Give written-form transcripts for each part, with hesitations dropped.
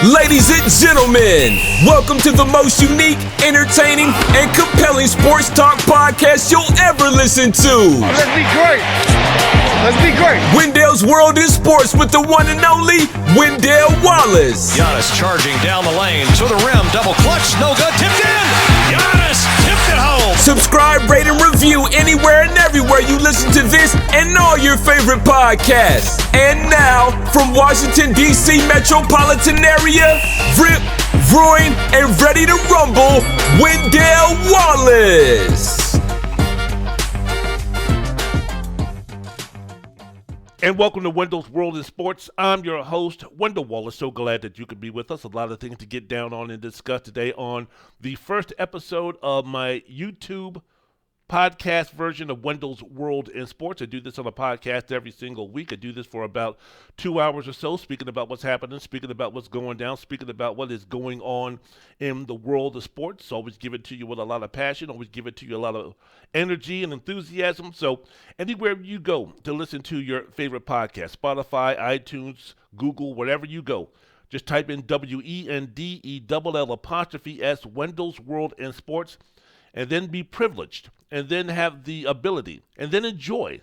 Ladies and gentlemen, welcome to the most unique, entertaining, and compelling sports talk podcast you'll ever listen to. Let's be great. Let's be great. Wendell's World in Sports with the one and only Wendell Wallace. Giannis charging down the lane to the rim, double clutch, no good, tipped in. Giannis tipped it home. Subscribe, rate, and review anywhere and everywhere you listen to this and all your favorite podcasts. And now, from Washington, D.C. metropolitan area, Rip, Roaring, and ready to rumble, Wendell Wallace. And welcome to Wendell's World in Sports. I'm your host, Wendell Wallace. So glad that you could be with us. A lot of things to get down on and discuss today on the first episode of my YouTube podcast version of Wendell's World in Sports. I do this on a podcast every single week. I do this for about 2 hours or so, speaking about what's happening, speaking about what's going down, speaking about what is going on in the world of sports. Always give it to you with a lot of passion, always give it to you a lot of energy and enthusiasm. So anywhere you go to listen to your favorite podcast, Spotify, iTunes, Google, wherever you go, just type in WENDELL' Wendell's World in Sports, and then be privileged, and then have the ability, and then enjoy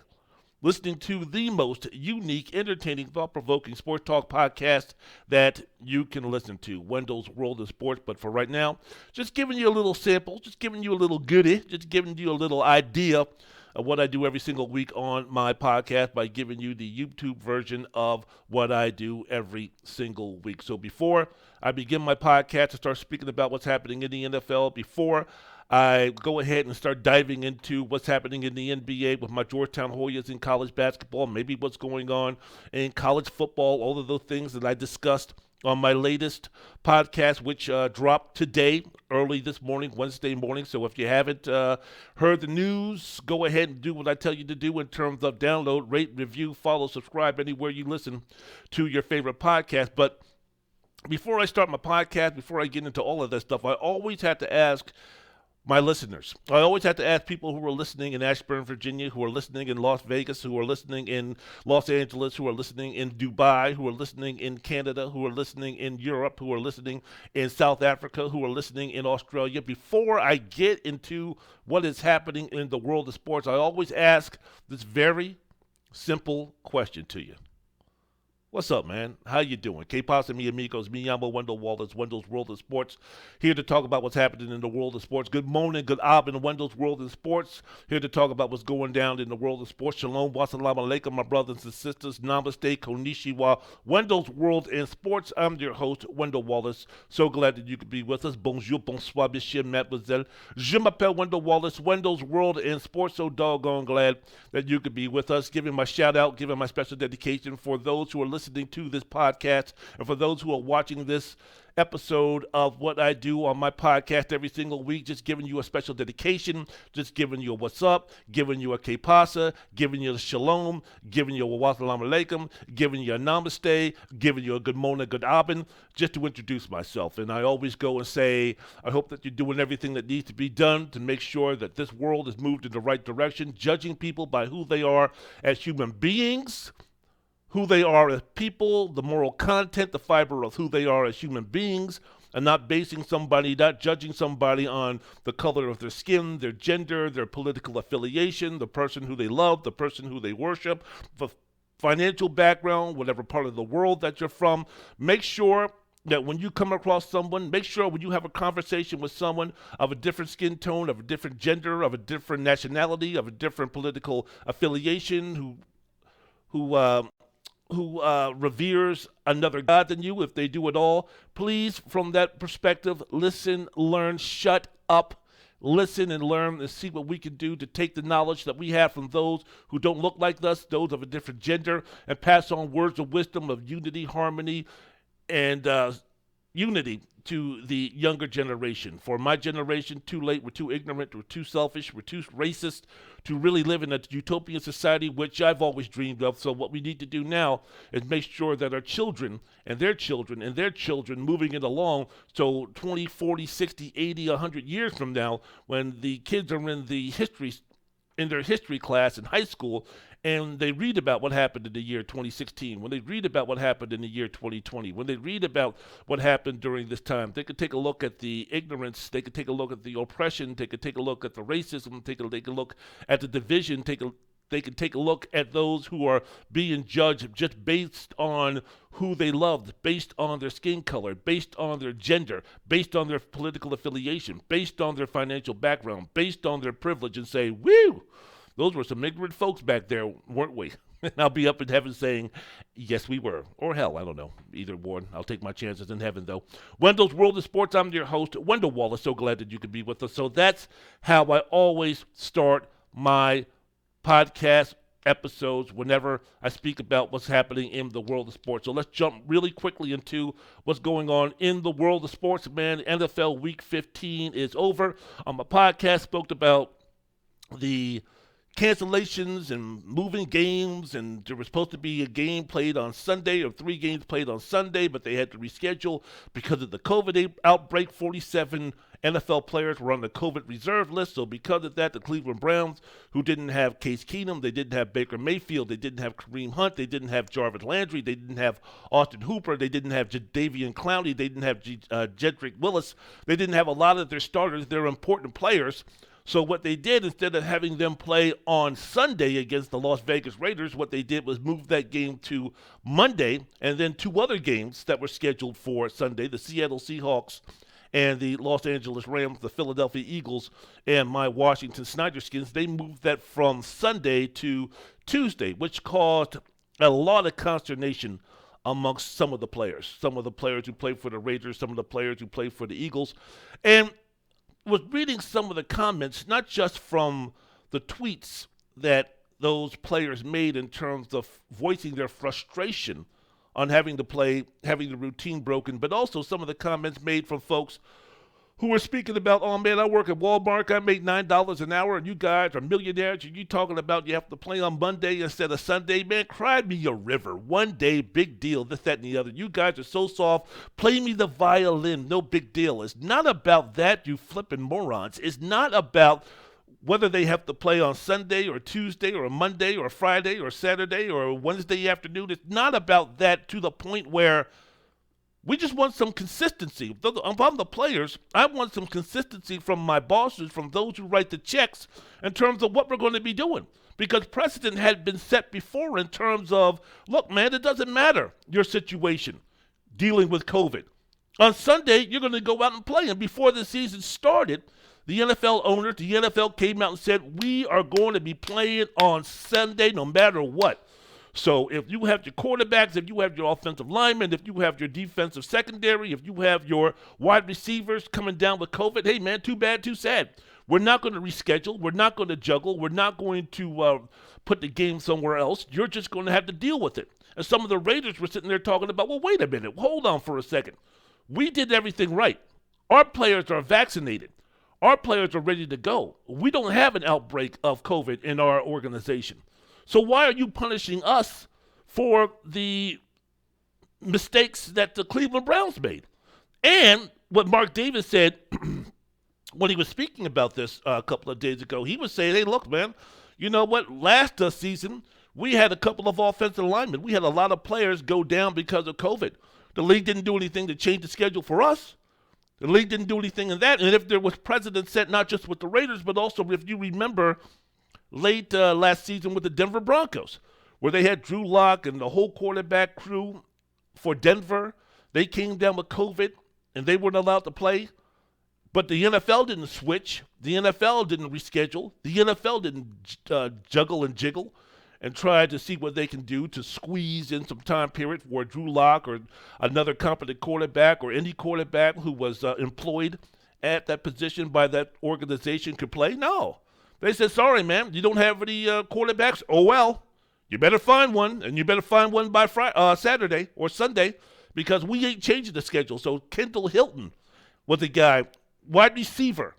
listening to the most unique, entertaining, thought-provoking sports talk podcast that you can listen to, Wendell's World of Sports. But for right now, just giving you a little sample, just giving you a little goodie, just giving you a little idea of what I do every single week on my podcast by giving you the YouTube version of what I do every single week. So before I begin my podcast to start speaking about what's happening in the NFL, before I go ahead and start diving into what's happening in the NBA with my Georgetown Hoyas in college basketball, maybe what's going on in college football, all of those things that I discussed on my latest podcast, which dropped today, early this morning, Wednesday morning. So if you haven't heard the news, go ahead and do what I tell you to do in terms of download, rate, review, follow, subscribe, anywhere you listen to your favorite podcast. But before I start my podcast, before I get into all of that stuff, I always have to ask my listeners. I always have to ask people who are listening in Ashburn, Virginia, who are listening in Las Vegas, who are listening in Los Angeles, who are listening in Dubai, who are listening in Canada, who are listening in Europe, who are listening in South Africa, who are listening in Australia. Before I get into what is happening in the world of sports, I always ask this very simple question to you. What's up, man? How you doing? Que pasa, mi amigos? Me llamo Wendell Wallace, Wendell's World of Sports. Here to talk about what's happening in the world of sports. Good morning, good abend, Wendell's World of Sports. Here to talk about what's going down in the world of sports. Shalom, wassalamu alaikum, my brothers and sisters. Namaste, konnichiwa. Wendell's World in Sports. I'm your host, Wendell Wallace. So glad that you could be with us. Bonjour, bonsoir, monsieur, mademoiselle. Je m'appelle Wendell Wallace, Wendell's World in Sports. So doggone glad that you could be with us. Giving my shout out, giving my special dedication for those who are listening to this podcast, and for those who are watching this episode of what I do on my podcast every single week, just giving you a special dedication, just giving you a what's up, giving you a que pasa, giving you a shalom, giving you a wassalamu alaikum, giving you a namaste, giving you a good morning, good abend, just to introduce myself. And I always go and say, I hope that you're doing everything that needs to be done to make sure that this world is moved in the right direction, judging people by who they are as human beings, who they are as people, the moral content, the fiber of who they are as human beings, and not basing somebody, not judging somebody on the color of their skin, their gender, their political affiliation, the person who they love, the person who they worship, the financial background, whatever part of the world that you're from. Make sure that when you come across someone, make sure when you have a conversation with someone of a different skin tone, of a different gender, of a different nationality, of a different political affiliation, who reveres another God than you, if they do at all, please, from that perspective, listen, learn, shut up, listen and learn and see what we can do to take the knowledge that we have from those who don't look like us, those of a different gender, and pass on words of wisdom of unity, harmony, and unity to the younger generation. For my generation, too late, we're too ignorant, we're too selfish, we're too racist to really live in a utopian society, which I've always dreamed of. So what we need to do now is make sure that our children and their children and their children moving it along, so 20, 40, 60, 80, 100 years from now, when the kids are in their history class in high school, and they read about what happened in the year 2016, when they read about what happened in the year 2020, when they read about what happened during this time, they could take a look at the ignorance, they could take a look at the oppression, they could take a look at the racism, take a look at the division, they can take a look at those who are being judged just based on who they loved, based on their skin color, based on their gender, based on their political affiliation, based on their financial background, based on their privilege, and say, whew, those were some ignorant folks back there, weren't we? And I'll be up in heaven saying, yes, we were. Or hell, I don't know. Either one. I'll take my chances in heaven, though. Wendell's World of Sports. I'm your host, Wendell Wallace. So glad that you could be with us. So that's how I always start my podcast episodes whenever I speak about what's happening in the world of sports. So let's jump really quickly into what's going on in the world of sports. Man, NFL Week 15 is over. On my podcast, spoke about the cancellations and moving games, and there was supposed to be a game played on Sunday or 3 games played on Sunday, but they had to reschedule because of the COVID outbreak. 47 NFL players were on the COVID reserve list, so because of that, the Cleveland Browns, who didn't have Case Keenum, they didn't have Baker Mayfield, they didn't have Kareem Hunt, they didn't have Jarvis Landry, they didn't have Austin Hooper, they didn't have Jadeveon Clowney, they didn't have Jedrick Willis, they didn't have a lot of their starters, their important players. So what they did, instead of having them play on Sunday against the Las Vegas Raiders, what they did was move that game to Monday, and then 2 other games that were scheduled for Sunday, the Seattle Seahawks and the Los Angeles Rams, the Philadelphia Eagles, and my Washington Snyderskins, they moved that from Sunday to Tuesday, which caused a lot of consternation amongst some of the players who played for the Raiders, some of the players who played for the Eagles. And was reading some of the comments, not just from the tweets that those players made in terms of voicing their frustration on having to play, having the routine broken, but also some of the comments made from folks who were speaking about, oh man, I work at Walmart, I make $9 an hour, and you guys are millionaires, and you talking about you have to play on Monday instead of Sunday. Man, cry me a river. One day, big deal, this, that, and the other. You guys are so soft. Play me the violin, no big deal. It's not about that, you flipping morons. It's not about whether they have to play on Sunday or Tuesday or Monday or Friday or Saturday or Wednesday afternoon. It's not about that, to the point where we just want some consistency. If I'm the players, I want some consistency from my bosses, from those who write the checks, in terms of what we're going to be doing. Because precedent had been set before in terms of, look, man, it doesn't matter your situation dealing with COVID. On Sunday, you're going to go out and play. And before the season started, the NFL owners, the NFL came out and said, we are going to be playing on Sunday no matter what. So if you have your quarterbacks, if you have your offensive linemen, if you have your defensive secondary, if you have your wide receivers coming down with COVID, hey, man, too bad, too sad. We're not going to reschedule. We're not going to juggle. We're not going to put the game somewhere else. You're just going to have to deal with it. And some of the Raiders were sitting there talking about, well, wait a minute. Hold on for a second. We did everything right. Our players are vaccinated. Our players are ready to go. We don't have an outbreak of COVID in our organization. So why are you punishing us for the mistakes that the Cleveland Browns made? And what Mark Davis said when he was speaking about this a couple of days ago, he was saying, hey, look, man, you know what? Last season, we had a couple of offensive linemen. We had a lot of players go down because of COVID. The league didn't do anything to change the schedule for us. The league didn't do anything in that. And if there was precedent set, not just with the Raiders, but also if you remember late last season with the Denver Broncos, where they had Drew Lock and the whole quarterback crew for Denver. They came down with COVID, and they weren't allowed to play. But the NFL didn't switch. The NFL didn't reschedule. The NFL didn't juggle and jiggle and try to see what they can do to squeeze in some time period for Drew Lock or another competent quarterback or any quarterback who was employed at that position by that organization could play. No. They said, sorry, man, you don't have any quarterbacks? Oh, well, you better find one, and you better find one by Saturday or Sunday, because we ain't changing the schedule. So Kendall Hilton was the guy, wide receiver,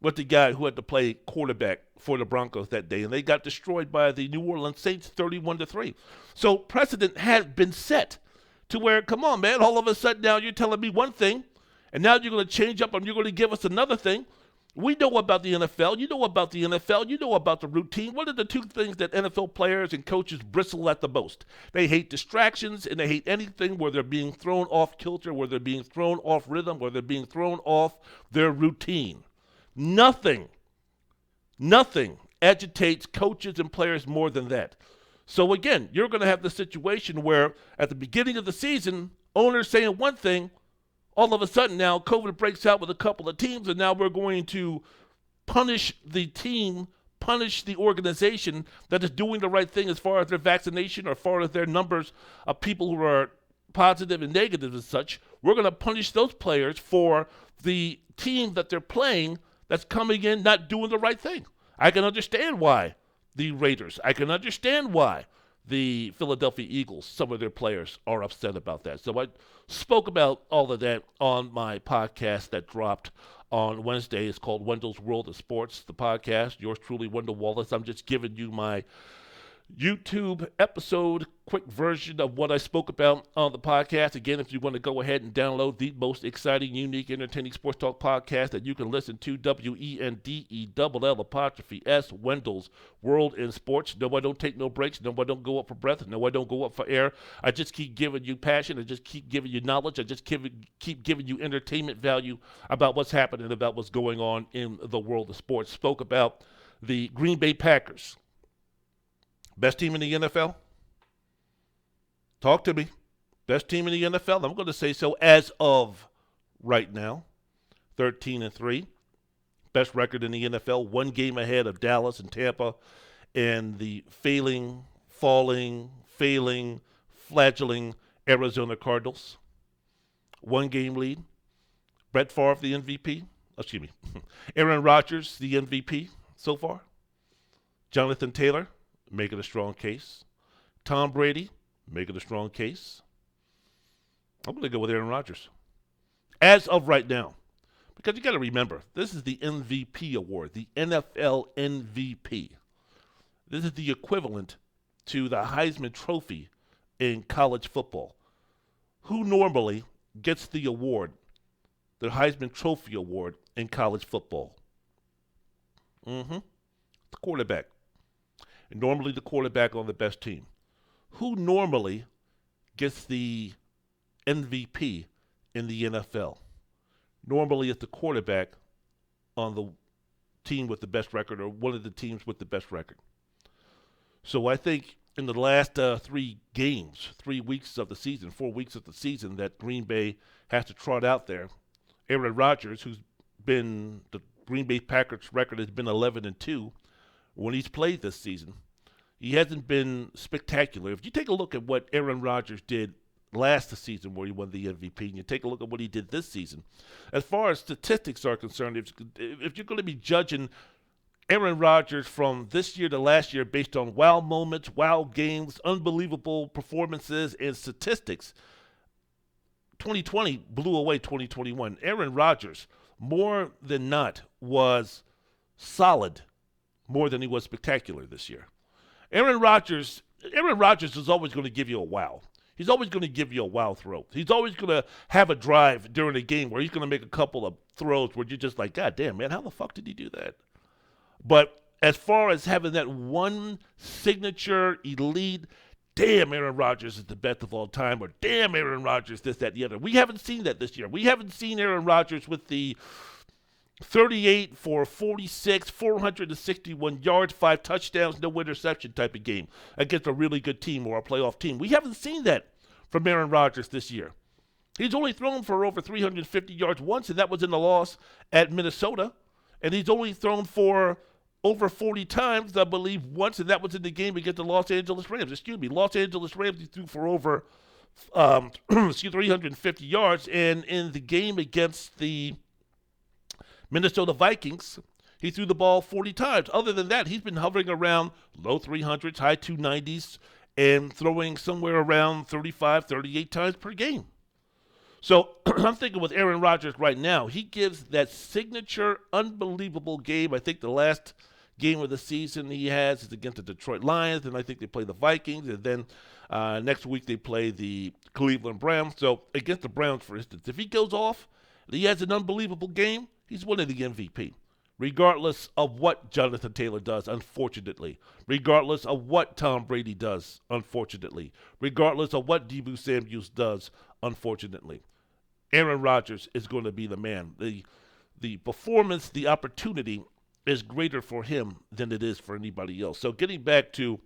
was the guy who had to play quarterback for the Broncos that day, and they got destroyed by the New Orleans Saints 31-3. So precedent had been set to where, come on, man, all of a sudden now you're telling me one thing, and now you're going to change up and you're going to give us another thing. We know about the NFL. You know about the NFL. You know about the routine. What are the two things that NFL players and coaches bristle at the most? They hate distractions, and they hate anything where they're being thrown off kilter, where they're being thrown off rhythm, where they're being thrown off their routine. Nothing agitates coaches and players more than that. So again, you're going to have the situation where at the beginning of the season, owners saying one thing, all of a sudden now COVID breaks out with a couple of teams, and now we're going to punish the team, punish the organization that is doing the right thing as far as their vaccination or as far as their numbers of people who are positive and negative and such. We're going to punish those players for the team that they're playing that's coming in not doing the right thing. I can understand why the Raiders, I can understand why the Philadelphia Eagles, some of their players are upset about that. So I spoke about all of that on my podcast that dropped on Wednesday. It's called Wendell's World of Sports, the podcast. Yours truly, Wendell Wallace. I'm just giving you my YouTube episode, quick version of what I spoke about on the podcast. Again, if you want to go ahead and download the most exciting, unique, entertaining sports talk podcast that you can listen to, WENDELL apostrophe S, Wendell's World in Sports. No, I don't take no breaks. No, I don't go up for breath. No, I don't go up for air. I just keep giving you passion. I just keep giving you knowledge. I just keep giving you entertainment value about what's happening, about what's going on in the world of sports. Spoke about the Green Bay Packers. Best team in the NFL? Talk to me. Best team in the NFL? I'm going to say so as of right now. 13-3. Best record in the NFL. One game ahead of Dallas and Tampa. And the failing, flagellating Arizona Cardinals. One game lead. Brett Favre, the MVP. Excuse me. Aaron Rodgers, the MVP so far. Jonathan Taylor, making a strong case. Tom Brady, making a strong case. I'm going to go with Aaron Rodgers. As of right now. Because you got to remember, this is the MVP award, the NFL MVP. This is the equivalent to the Heisman Trophy in college football. Who normally gets the award, the Heisman Trophy award in college football? The quarterback. And normally the quarterback on the best team. Who normally gets the MVP in the NFL? Normally it's the quarterback on the team with the best record or one of the teams with the best record. So I think in the last 3 games, 3 weeks of the season, 4 weeks of the season that Green Bay has to trot out there, Aaron Rodgers, who's been the Green Bay Packers record has been 11-2, when he's played this season, he hasn't been spectacular. If you take a look at what Aaron Rodgers did last season where he won the MVP, and you take a look at what he did this season, as far as statistics are concerned, if you're going to be judging Aaron Rodgers from this year to last year based on wow moments, wow games, unbelievable performances, and statistics, 2020 blew away 2021. Aaron Rodgers, more than not, was solid more than he was spectacular this year. Aaron Rodgers is always going to give you a wow. He's always going to give you a wow throw. He's always going to have a drive during a game where he's going to make a couple of throws where you're just like, God damn, man, how the fuck did he do that? But as far as having that one signature elite, damn, Aaron Rodgers is the best of all time, or damn, Aaron Rodgers, this, that, the other. We haven't seen that this year. We haven't seen Aaron Rodgers with the 38 for 46, 461 yards, 5 touchdowns, no interception type of game against a really good team or a playoff team. We haven't seen that from Aaron Rodgers this year. He's only thrown for over 350 yards once, and that was in the loss at Minnesota. And he's only thrown for over 40 times, I believe, once, and that was in the game against the Los Angeles Rams. Los Angeles Rams, he threw for over 350 yards, and in the game against the Minnesota Vikings, he threw the ball 40 times. Other than that, he's been hovering around low 300s, high 290s, and throwing somewhere around 35, 38 times per game. So I'm thinking with Aaron Rodgers right now, he gives that signature, unbelievable game. I think the last game of the season he has is against the Detroit Lions, and I think they play the Vikings, and then next week they play the Cleveland Browns. So against the Browns, for instance, if he goes off, he has an unbelievable game, he's winning the MVP. regardless of what Jonathan Taylor does, unfortunately, regardless of what Tom Brady does, unfortunately, regardless of what Deebo Samuels does, unfortunately, Aaron Rodgers is going to be the man. The performance, the opportunity is greater for him than it is for anybody else. So getting back to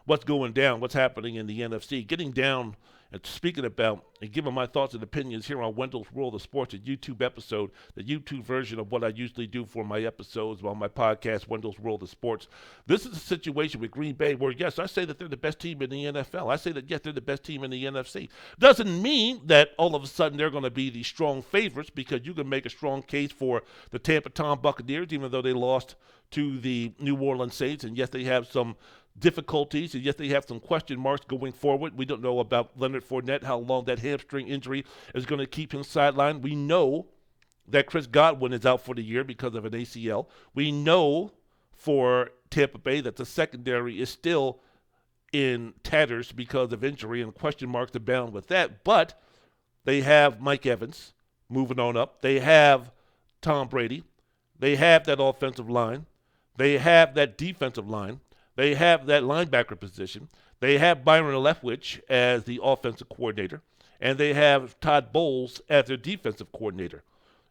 what's going down, what's happening in the NFC, getting down and speaking about and giving my thoughts and opinions here on Wendell's World of Sports, a YouTube episode, the YouTube version of what I usually do for my episodes on my podcast, Wendell's World of Sports. This is a situation with Green Bay where, yes, I say that they're the best team in the NFL. I say that, yes, they're the best team in the NFC. Doesn't mean that all of a sudden they're going to be the strong favorites, because you can make a strong case for the Tampa Tom Buccaneers, even though they lost to the New Orleans Saints. And yes, they have some difficulties, and yes, they have some question marks going forward. We don't know about Leonard Fournette, how long that hamstring injury is going to keep him sidelined. We know that Chris Godwin is out for the year because of an ACL. We know for Tampa Bay that the secondary is still in tatters because of injury, and question marks abound with that. But they have Mike Evans moving on up. They have Tom Brady. They have that offensive line. They have that defensive line. They have that linebacker position. They have Byron Leftwich as the offensive coordinator. And they have Todd Bowles as their defensive coordinator.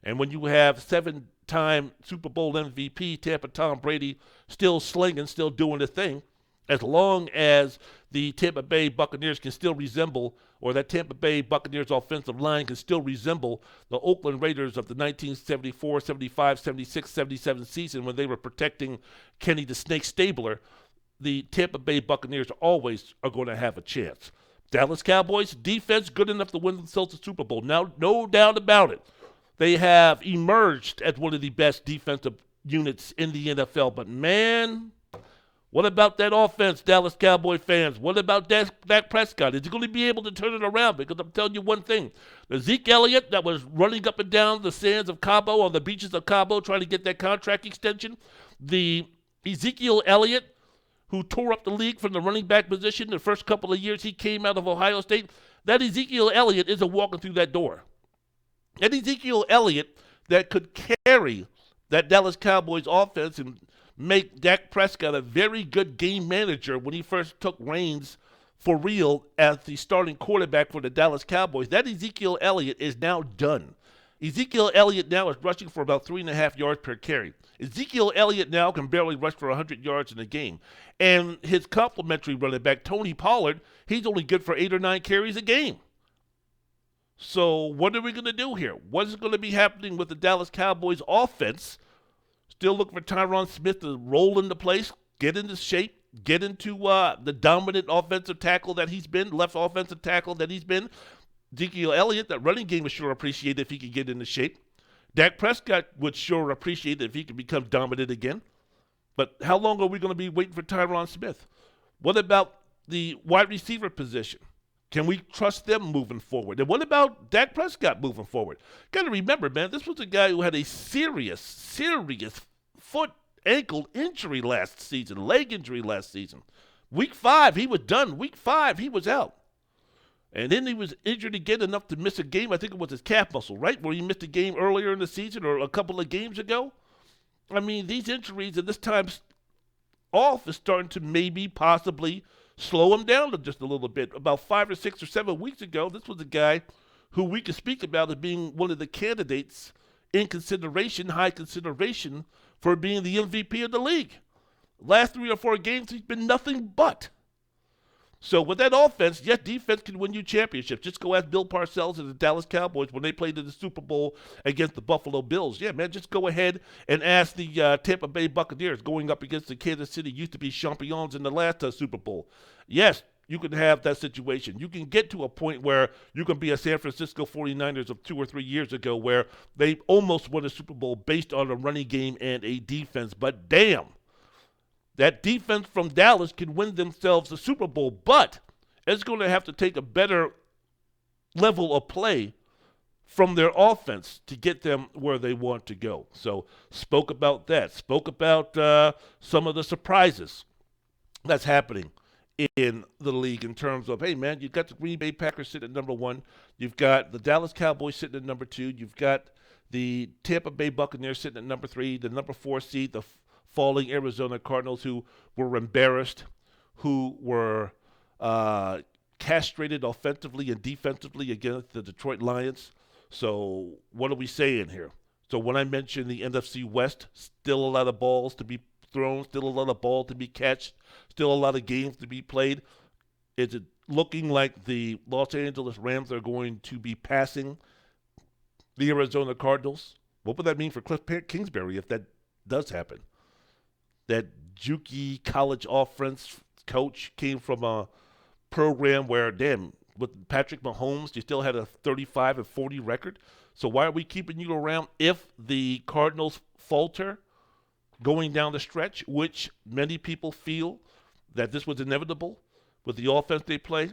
And when you have 7-time Super Bowl MVP Tampa Tom Brady still slinging, still doing the thing, as long as the Tampa Bay Buccaneers can still resemble, or that Tampa Bay Buccaneers offensive line can still resemble the Oakland Raiders of the 1974, 75, 76, 77 season when they were protecting Kenny the Snake Stabler, the Tampa Bay Buccaneers always are going to have a chance. Dallas Cowboys defense good enough to win themselves a Super Bowl. Now, no doubt about it. They have emerged as one of the best defensive units in the NFL. But, man, what about that offense, Dallas Cowboy fans? What about Dak Prescott? Is he going to be able to turn it around? Because I'm telling you one thing. The Zeke Elliott that was running up and down the sands of Cabo, on the beaches of Cabo, trying to get that contract extension, the Ezekiel Elliott who tore up the league from the running back position the first couple of years he came out of Ohio State, that Ezekiel Elliott isn't walking through that door. That Ezekiel Elliott that could carry that Dallas Cowboys offense and make Dak Prescott a very good game manager when he first took reins for real as the starting quarterback for the Dallas Cowboys, that Ezekiel Elliott is now done. Ezekiel Elliott now is rushing for about 3.5 yards per carry. Ezekiel Elliott now can barely rush for 100 yards in a game. And his complimentary running back, Tony Pollard, he's only good for 8 or 9 carries a game. So what are we going to do here? What is going to be happening with the Dallas Cowboys offense? Still looking for Tyron Smith to roll into place, get into shape, get into the dominant offensive tackle that he's been, left offensive tackle that he's been. Ezekiel Elliott, that running game would sure appreciate if he could get into shape. Dak Prescott would sure appreciate it if he could become dominant again. But how long are we going to be waiting for Tyron Smith? What about the wide receiver position? Can we trust them moving forward? And what about Dak Prescott moving forward? Got to remember, man, this was a guy who had a serious foot, ankle injury last season, leg injury last season. Week 5, he was done. Week 5, he was out. And then he was injured again enough to miss a game. I think it was his calf muscle, right? Where he missed a game earlier in the season or a couple of games ago. I mean, these injuries at this time off is starting to maybe possibly slow him down just a little bit. About 5 or 6 or 7 weeks ago, this was a guy who we could speak about as being one of the candidates in consideration, high consideration, for being the MVP of the league. Last 3 or 4 games, he's been nothing but. So with that offense, yes, defense can win you championships. Just go ask Bill Parcells and the Dallas Cowboys when they played in the Super Bowl against the Buffalo Bills. Yeah, man, just go ahead and ask the Tampa Bay Buccaneers going up against the Kansas City used-to-be champions in the last Super Bowl. Yes, you can have that situation. You can get to a point where you can be a San Francisco 49ers of 2 or 3 years ago where they almost won a Super Bowl based on a running game and a defense. But damn, that defense from Dallas can win themselves a Super Bowl, but it's going to have to take a better level of play from their offense to get them where they want to go. So spoke about that. Spoke about some of the surprises that's happening in the league in terms of, hey, man, you've got the Green Bay Packers sitting at number 1. You've got the Dallas Cowboys sitting at number 2. You've got The Tampa Bay Buccaneers sitting at number 3, the number 4 seed, the falling Arizona Cardinals, who were embarrassed, who were castrated offensively and defensively against the Detroit Lions. So what are we saying here? So when I mentioned the NFC West, still a lot of balls to be thrown, still a lot of ball to be catched, still a lot of games to be played. Is it looking like the Los Angeles Rams are going to be passing the Arizona Cardinals? What would that mean for Cliff Kingsbury if that does happen? That jukey college offense coach came from a program where, damn, with Patrick Mahomes, you still had a 35-40 record. So why are we keeping you around if the Cardinals falter going down the stretch, which many people feel that this was inevitable with the offense they play,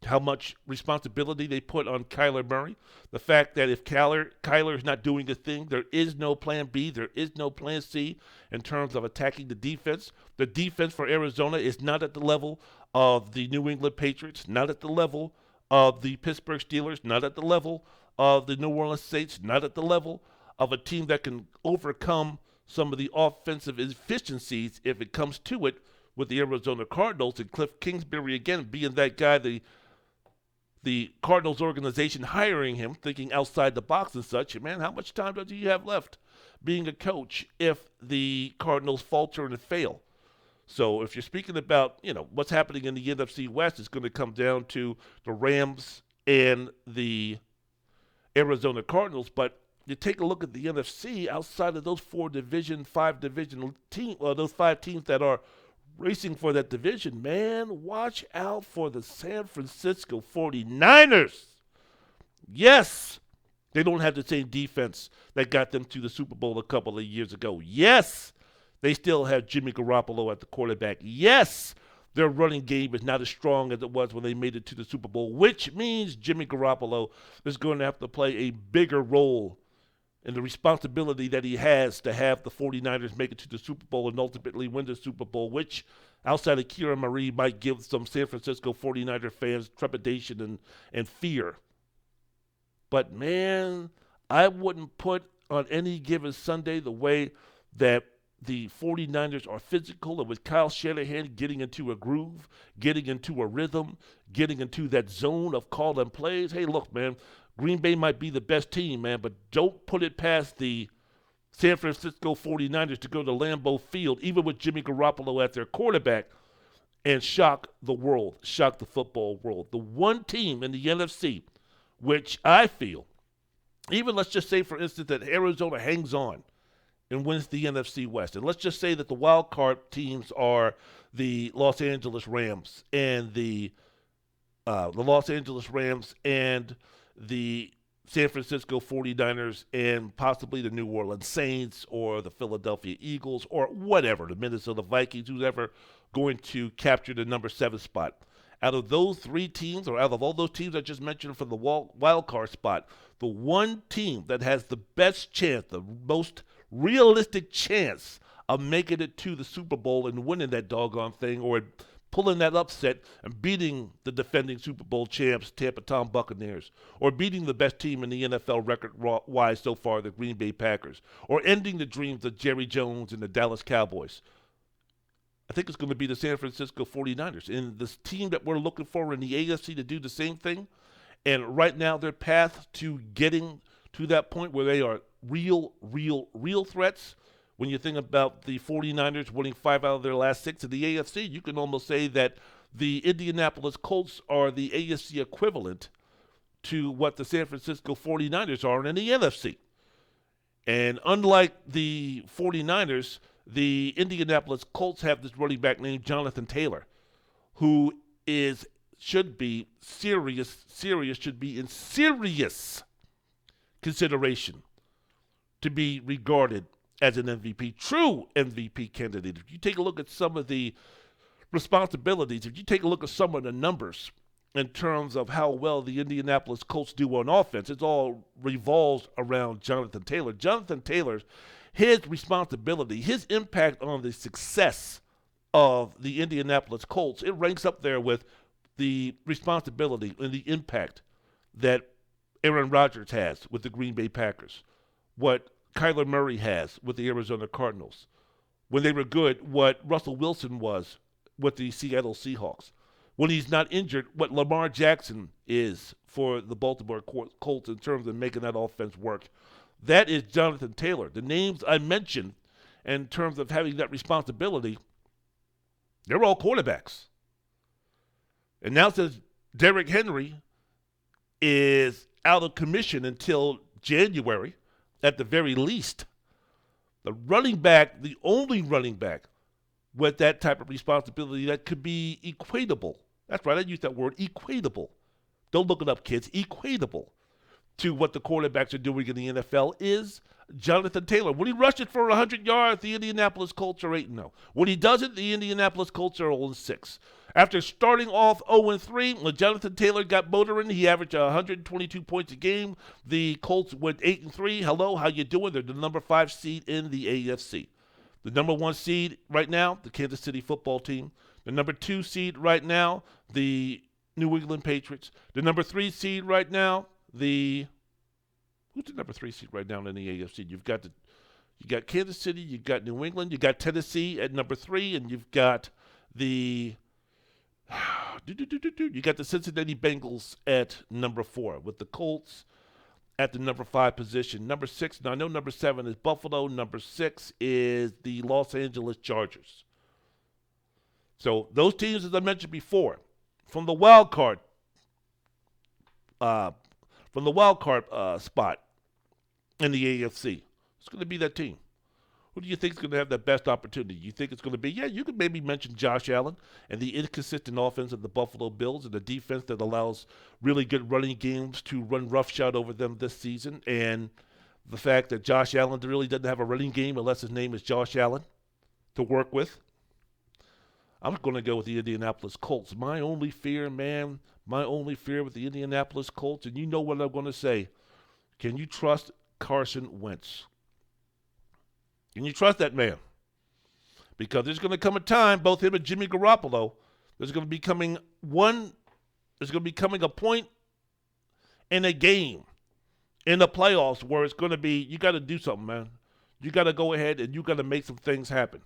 how much responsibility they put on Kyler Murray, the fact that if Kyler is not doing the thing, there is no plan B, there is no plan C in terms of attacking the defense. The defense for Arizona is not at the level of the New England Patriots, not at the level of the Pittsburgh Steelers, not at the level of the New Orleans Saints, not at the level of a team that can overcome some of the offensive efficiencies if it comes to it with the Arizona Cardinals, and Cliff Kingsbury again being that guy, the Cardinals organization hiring him, thinking outside the box and such. Man, how much time does he have left being a coach if the Cardinals falter and fail? So if you're speaking about, what's happening in the NFC West, it's going to come down to the Rams and the Arizona Cardinals. But you take a look at the NFC outside of those 5 division teams, or those 5 teams that are racing for that division, man, watch out for the San Francisco 49ers. Yes, they don't have the same defense that got them to the Super Bowl a couple of years ago. Yes, they still have Jimmy Garoppolo at the quarterback. Yes, their running game is not as strong as it was when they made it to the Super Bowl, which means Jimmy Garoppolo is going to have to play a bigger role in the responsibility that he has to have the 49ers make it to the Super Bowl and ultimately win the Super Bowl, which outside of Kira Marie might give some San Francisco 49er fans trepidation and fear. But, man, I wouldn't put on any given Sunday the way that the 49ers are physical, and with Kyle Shanahan getting into a groove, getting into a rhythm, getting into that zone of calling plays. Hey, look, man, Green Bay might be the best team, man, but don't put it past the San Francisco 49ers to go to Lambeau Field, even with Jimmy Garoppolo at their quarterback, and shock the world, shock the football world. The one team in the NFC, which I feel, even let's just say, for instance, that Arizona hangs on and wins the NFC West. And let's just say that the wild card teams are the Los Angeles Rams and the Los Angeles Rams and the San Francisco 49ers and possibly the New Orleans Saints or the Philadelphia Eagles or whatever, the Minnesota Vikings, who's ever going to capture the number 7 spot. Out of those 3 teams, or out of all those teams I just mentioned from the wild card spot, the one team that has the best chance, the most realistic chance of making it to the Super Bowl and winning that doggone thing, or pulling that upset and beating the defending Super Bowl champs, Tampa Tom Buccaneers, or beating the best team in the NFL record-wise so far, the Green Bay Packers, or ending the dreams of Jerry Jones and the Dallas Cowboys. I think it's going to be the San Francisco 49ers. And this team that we're looking for in the AFC to do the same thing, and right now their path to getting to that point where they are real threats. When you think about the 49ers winning 5 out of their last 6 in the AFC, you can almost say that the Indianapolis Colts are the AFC equivalent to what the San Francisco 49ers are in the NFC. And unlike the 49ers, the Indianapolis Colts have this running back named Jonathan Taylor, who should be in serious consideration to be regarded as an MVP, true MVP candidate. If you take a look at some of the responsibilities, if you take a look at some of the numbers in terms of how well the Indianapolis Colts do on offense, it all revolves around Jonathan Taylor. Jonathan Taylor, his responsibility, his impact on the success of the Indianapolis Colts, it ranks up there with the responsibility and the impact that Aaron Rodgers has with the Green Bay Packers. what Kyler Murray has with the Arizona Cardinals. When they were good, what Russell Wilson was with the Seattle Seahawks. When he's not injured, what Lamar Jackson is for the Baltimore Colts in terms of making that offense work. That is Jonathan Taylor. The names I mentioned in terms of having that responsibility, they're all quarterbacks. And now since Derrick Henry is out of commission until January, at the very least, the running back, the only running back with that type of responsibility that could be equatable. That's right, I used that word, equatable. Don't look it up, kids. Equatable to what the quarterbacks are doing in the NFL is Jonathan Taylor. When he rushes for 100 yards, the Indianapolis Colts are 8-0. When he doesn't, the Indianapolis Colts are 0-6. After starting off 0-3, when Jonathan Taylor got motoring, he averaged 122 points a game. The Colts went 8-3. Hello, how you doing? They're the number 5 seed in the AFC. The number 1 seed right now, the Kansas City football team. The number 2 seed right now, the New England Patriots. The number 3 seed right now, who's the number 3 seed right now in the AFC? You got Kansas City, you got New England, you got Tennessee at number 3, and you've got the Cincinnati Bengals at number 4, with the Colts at the number 5 position. Number 6, now I know number 7 is Buffalo. Number 6 is the Los Angeles Chargers. So those teams, as I mentioned before, from the wild card spot in the AFC, it's going to be that team. Who do you think is going to have the best opportunity? You think it's going to be, you could maybe mention Josh Allen and the inconsistent offense of the Buffalo Bills and the defense that allows really good running games to run roughshod over them this season, and the fact that Josh Allen really doesn't have a running game unless his name is Josh Allen to work with. I'm going to go with the Indianapolis Colts. My only fear with the Indianapolis Colts, and you know what I'm going to say, can you trust Carson Wentz? Can you trust that man? Because there's going to come a time, both him and Jimmy Garoppolo, there's going to be coming a point in a game, in the playoffs, where it's going to be, you got to do something, man. You got to go ahead and you got to make some things happen.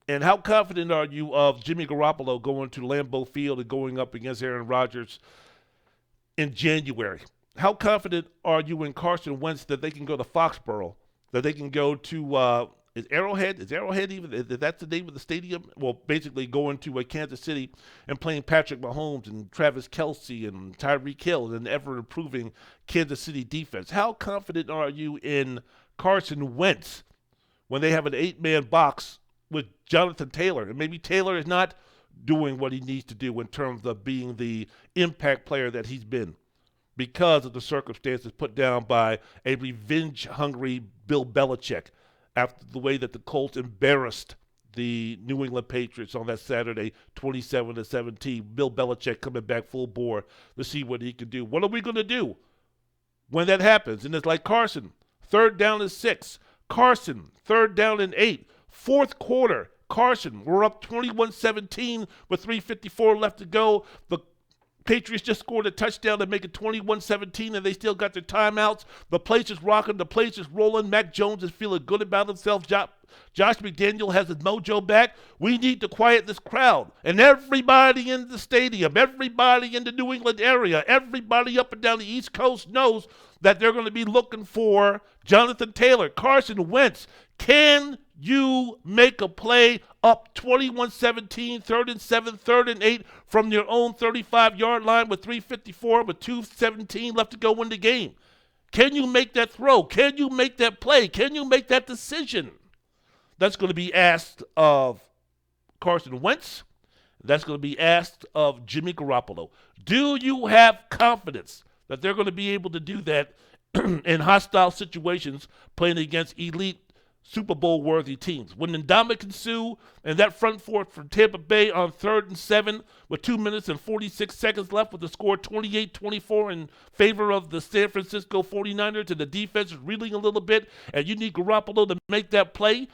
And how confident are you of Jimmy Garoppolo going to Lambeau Field and going up against Aaron Rodgers in January? How confident are you in Carson Wentz that they can go to Foxborough, that they can go to is Arrowhead? Is Arrowhead even? Is that the name of the stadium? Well, basically going to Kansas City and playing Patrick Mahomes and Travis Kelce and Tyreek Hill and ever-improving Kansas City defense. How confident are you in Carson Wentz when they have an 8-man box with Jonathan Taylor? And maybe Taylor is not doing what he needs to do in terms of being the impact player that he's been because of the circumstances put down by a revenge-hungry Bill Belichick after the way that the Colts embarrassed the New England Patriots on that Saturday, 27-17. Bill Belichick coming back full bore to see what he can do. What are we going to do when that happens? And it's like Carson, 3rd down and 6. Carson, 3rd down and 8. Fourth quarter, Carson, we're up 21-17 with 3:54 left to go. The Patriots just scored a touchdown to make it 21-17, and they still got their timeouts. The place is rocking. The place is rolling. Mac Jones is feeling good about himself. Josh McDaniel has his mojo back. We need to quiet this crowd. And everybody in the stadium, everybody in the New England area, everybody up and down the East Coast knows that they're going to be looking for Jonathan Taylor. Carson Wentz, can you make a play up 21-17, 3rd and 7, 3rd and 8 from your own 35-yard line with 3:54, with 2:17 left to go in the game? Can you make that throw? Can you make that play? Can you make that decision? That's going to be asked of Carson Wentz. That's going to be asked of Jimmy Garoppolo. Do you have confidence that they're going to be able to do that in hostile situations playing against elite Super Bowl-worthy teams? When Ndamukong Suh and that front four from Tampa Bay on 3rd and 7 with 2 minutes and 46 seconds left with the score 28-24 in favor of the San Francisco 49ers, and the defense is reeling a little bit, and you need Garoppolo to make that play,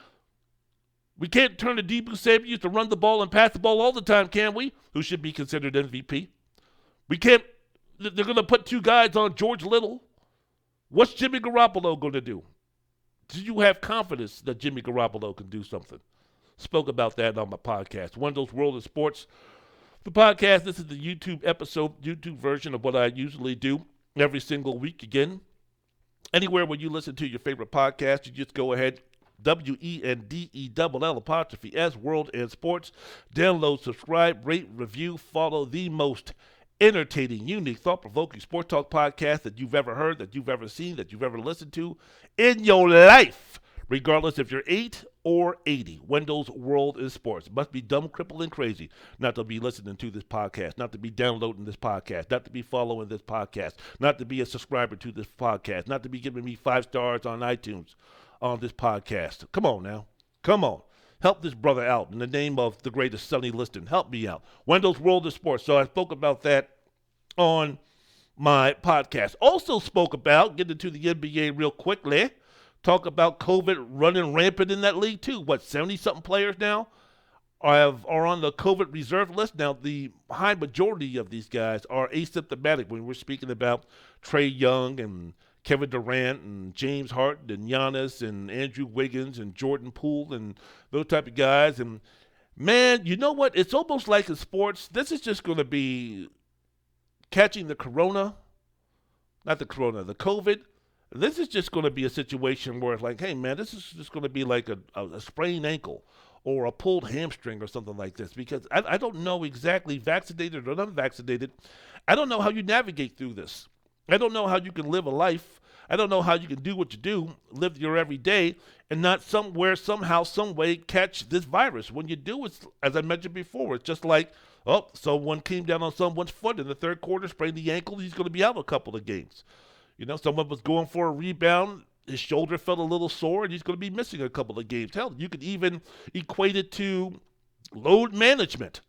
we can't turn to Deebo Samuel to run the ball and pass the ball all the time, can we? Who should be considered MVP. We can't. They're going to put 2 guys on George Little. What's Jimmy Garoppolo going to do? Do you have confidence that Jimmy Garoppolo can do something? Spoke about that on my podcast, Wendell's World of Sports. The podcast, this is the YouTube version of what I usually do every single week. Again, anywhere where you listen to your favorite podcast, you just go ahead, WENDELL' World and Sports. Download, subscribe, rate, review, follow the most entertaining, unique, thought-provoking sports talk podcast that you've ever heard, that you've ever seen, that you've ever listened to in your life, regardless if you're 8 or 80. Wendell's World is Sports. Must be dumb, crippled, and crazy not to be listening to this podcast, not to be downloading this podcast, not to be following this podcast, not to be a subscriber to this podcast, not to be giving me 5 stars on iTunes on this podcast. Come on now. Come on. Help this brother out in the name of the greatest Sonny Liston. Help me out. Wendell's World of Sports. So I spoke about that on my podcast. Also spoke about, get into the NBA real quickly, talk about COVID running rampant in that league too. 70-something players now are on the COVID reserve list. Now, the high majority of these guys are asymptomatic when we're speaking about Trae Young and Kevin Durant and James Harden and Giannis and Andrew Wiggins and Jordan Poole and those type of guys. And, man, you know what? It's almost like in sports, this is just going to be catching the COVID. This is just going to be a situation where it's like, hey, man, this is just going to be like a sprained ankle or a pulled hamstring or something like this, because I don't know exactly, vaccinated or unvaccinated, I don't know how you navigate through this. I don't know how you can live a life. I don't know how you can do what you do, live your everyday, and not somewhere, somehow, some way catch this virus. When you do, it's, as I mentioned before, it's just like, oh, someone came down on someone's foot in the third quarter, sprained the ankle, he's going to be out a couple of games. You know, someone was going for a rebound, his shoulder felt a little sore, and he's going to be missing a couple of games. Hell, you could even equate it to load management.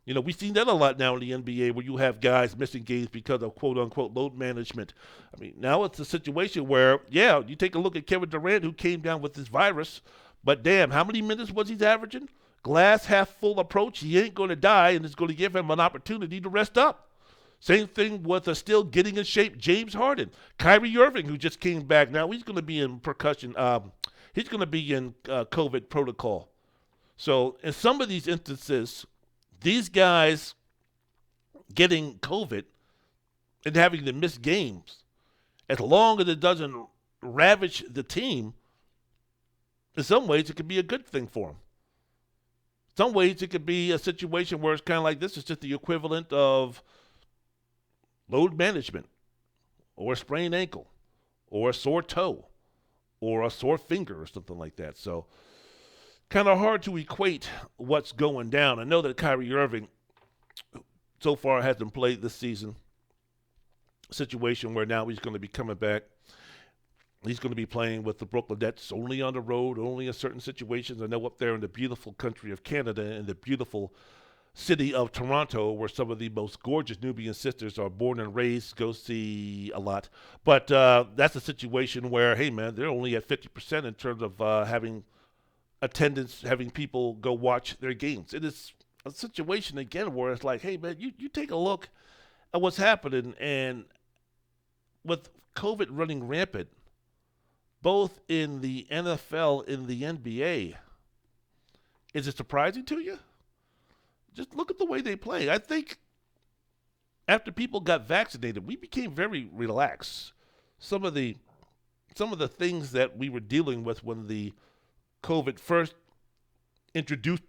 You know, we've seen that a lot now in the NBA where you have guys missing games because of quote-unquote load management. I mean, now it's a situation where, yeah, you take a look at Kevin Durant who came down with this virus, but damn, how many minutes was he averaging? Glass half full approach. He ain't going to die, and it's going to give him an opportunity to rest up. Same thing with still getting in shape James Harden. Kyrie Irving, who just came back. Now he's going to be in he's going to be in COVID protocol. So in some of these instances, these guys getting COVID and having to miss games, as long as it doesn't ravage the team, in some ways it could be a good thing for them. Some ways it could be a situation where it's kind of like this is just the equivalent of load management or a sprained ankle or a sore toe or a sore finger or something like that. So kind of hard to equate what's going down. I know that Kyrie Irving so far hasn't played this season. A situation where now he's going to be coming back. He's going to be playing with the Brooklyn Nets only on the road, only in certain situations. I know up there in the beautiful country of Canada and the beautiful city of Toronto, where some of the most gorgeous Nubian sisters are born and raised, go see a lot. But that's a situation where, hey, man, they're only at 50% in terms of having attendance, having people go watch their games. It is a situation, again, where it's like, hey, man, you take a look at what's happening, and with COVID running rampant, both in the NFL and the NBA, is it surprising to you? Just look at the way they play. I think after people got vaccinated, we became very relaxed. Some of the things that we were dealing with when the COVID first introduced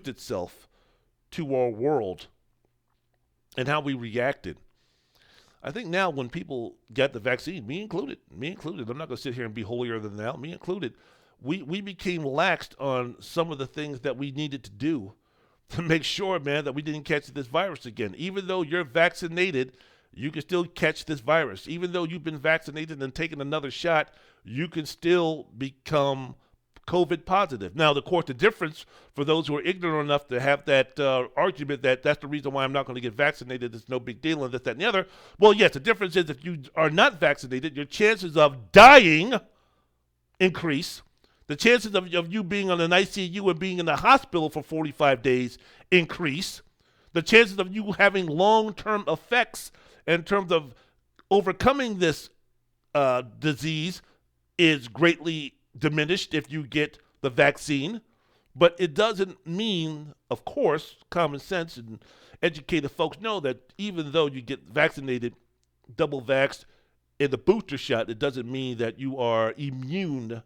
itself to our world and how we reacted. I think now when people get the vaccine, me included, I'm not going to sit here and be holier than thou, me included, we became laxed on some of the things that we needed to do to make sure, man, that we didn't catch this virus again. Even though you're vaccinated, you can still catch this virus. Even though you've been vaccinated and taken another shot, you can still become COVID positive. Now, of course, the difference for those who are ignorant enough to have that argument that that's the reason why I'm not going to get vaccinated, it's no big deal, and this, that, and the other. Well, yes, the difference is if you are not vaccinated, your chances of dying increase. The chances of you being on an ICU and being in the hospital for 45 days increase. The chances of you having long-term effects in terms of overcoming this disease is greatly diminished if you get the vaccine. But it doesn't mean, of course, common sense and educated folks know that even though you get vaccinated, double vaxxed, in the booster shot, it doesn't mean that you are immune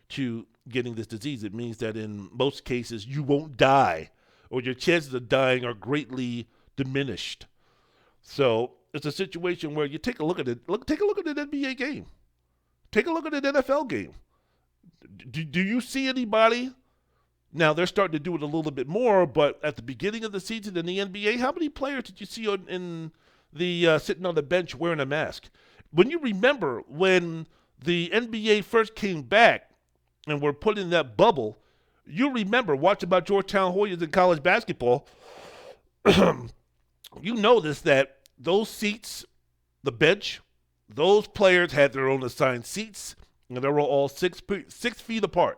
to getting this disease. It means that in most cases you won't die, or your chances of dying are greatly diminished. So it's a situation where you take a look at it. Take a look at an NBA game. Take a look at an NFL game. Do you see anybody? Now, they're starting to do it a little bit more, but at the beginning of the season in the NBA, how many players did you see in the sitting on the bench wearing a mask? When you remember when the NBA first came back and were put in that bubble, you remember, watch about Georgetown Hoyas in college basketball, you notice that those seats, the bench, those players had their own assigned seats, and they were all 6 feet apart.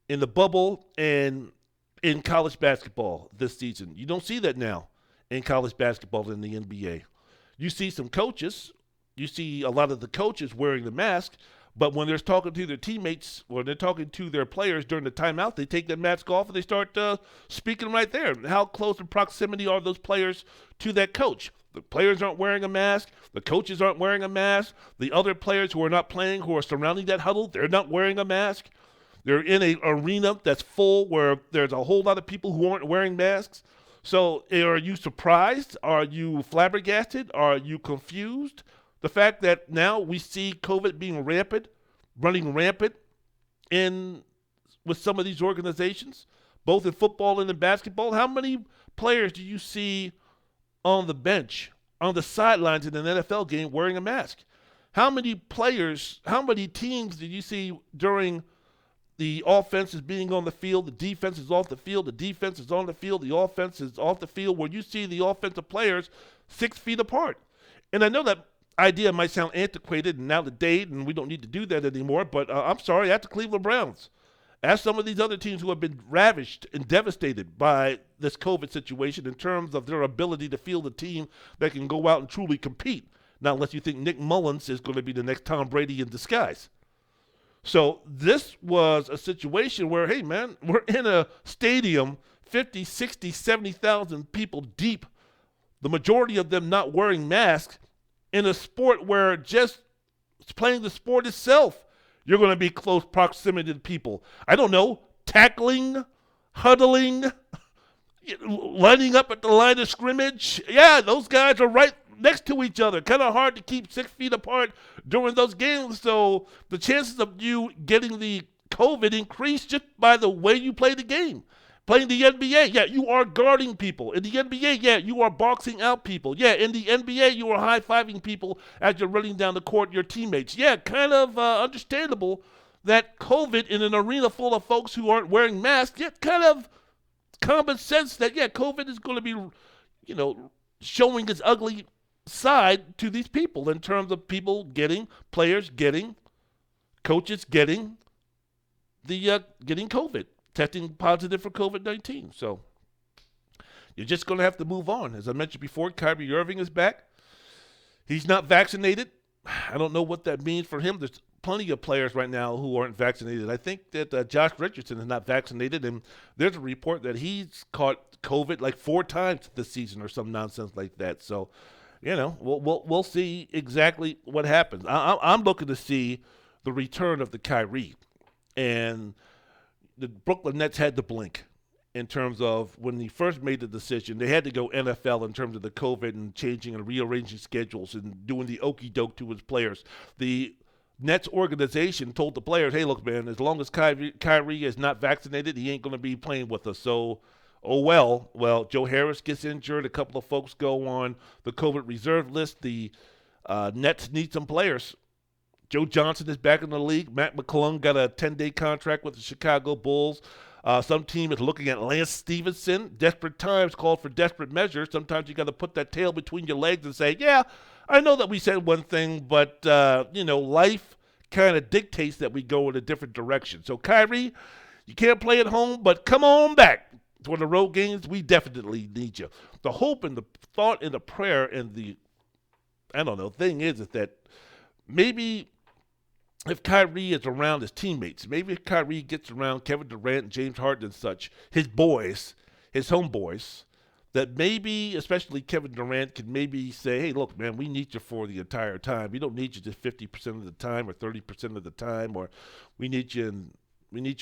In the bubble and in college basketball this season. You don't see that now in college basketball in the NBA. You see some coaches, you see a lot of the coaches wearing the mask, but when they're talking to their teammates or they're talking to their players during the timeout, they take that mask off and they start speaking right there. How close in proximity are those players to that coach? The players aren't wearing a mask. The coaches aren't wearing a mask. The other players who are not playing, who are surrounding that huddle, they're not wearing a mask. They're in an arena that's full where there's a whole lot of people who aren't wearing masks. So are you surprised? Are you flabbergasted? Are you confused? The fact that now we see COVID being running rampant with some of these organizations, both in football and in basketball. How many players do you see on the bench, on the sidelines in an NFL game wearing a mask? How many teams did you see during the offense is being on the field, the defense is off the field, the defense is on the field, the offense is off the field, where you see the offensive players 6 feet apart? And I know that idea might sound antiquated and out of date, and we don't need to do that anymore, but I'm sorry, at the Cleveland Browns, as some of these other teams who have been ravished and devastated by this COVID situation in terms of their ability to field a team that can go out and truly compete. Not unless you think Nick Mullins is going to be the next Tom Brady in disguise. So this was a situation where, hey, man, we're in a stadium, 50, 60, 70,000 people deep, the majority of them not wearing masks, in a sport where just playing the sport itself, you're going to be close proximity to people. I don't know, tackling, huddling, lining up at the line of scrimmage. Yeah, those guys are right next to each other. Kind of hard to keep 6 feet apart during those games. So the chances of you getting the COVID increase just by the way you play the game. Playing the NBA, yeah, you are guarding people. In the NBA, yeah, you are boxing out people. Yeah, in the NBA, you are high-fiving people as you're running down the court, your teammates. Yeah, kind of understandable that COVID in an arena full of folks who aren't wearing masks, yeah, kind of common sense that, yeah, COVID is going to be, showing its ugly side to these people in terms of people getting, players getting, coaches getting getting COVID, testing positive for COVID-19. So you're just going to have to move on. As I mentioned before, Kyrie Irving is back. He's not vaccinated. I don't know what that means for him. There's plenty of players right now who aren't vaccinated. I think that Josh Richardson is not vaccinated, and there's a report that he's caught COVID like 4 times this season or some nonsense like that. So, we'll see exactly what happens. I'm looking to see the return of the Kyrie. And the Brooklyn Nets had to blink in terms of when he first made the decision. They had to go NFL in terms of the COVID and changing and rearranging schedules and doing the okey doke to his players. The Nets organization told the players, hey, look, man, as long as Kyrie is not vaccinated, he ain't going to be playing with us. So, well, Joe Harris gets injured. A couple of folks go on the COVID reserve list. The Nets need some players. Joe Johnson is back in the league. Matt McClung got a 10-day contract with the Chicago Bulls. Some team is looking at Lance Stevenson. Desperate times called for desperate measures. Sometimes you got to put that tail between your legs and say, yeah, I know that we said one thing, but, life kind of dictates that we go in a different direction. So, Kyrie, you can't play at home, but come on back for the road games. We definitely need you. The hope and the thought and the prayer and the, thing is that maybe if Kyrie is around his teammates, maybe if Kyrie gets around Kevin Durant and James Harden and such, his boys, his homeboys, that maybe, especially Kevin Durant, can maybe say, hey, look, man, we need you for the entire time. We don't need you just 50% of the time or 30% of the time, or we need you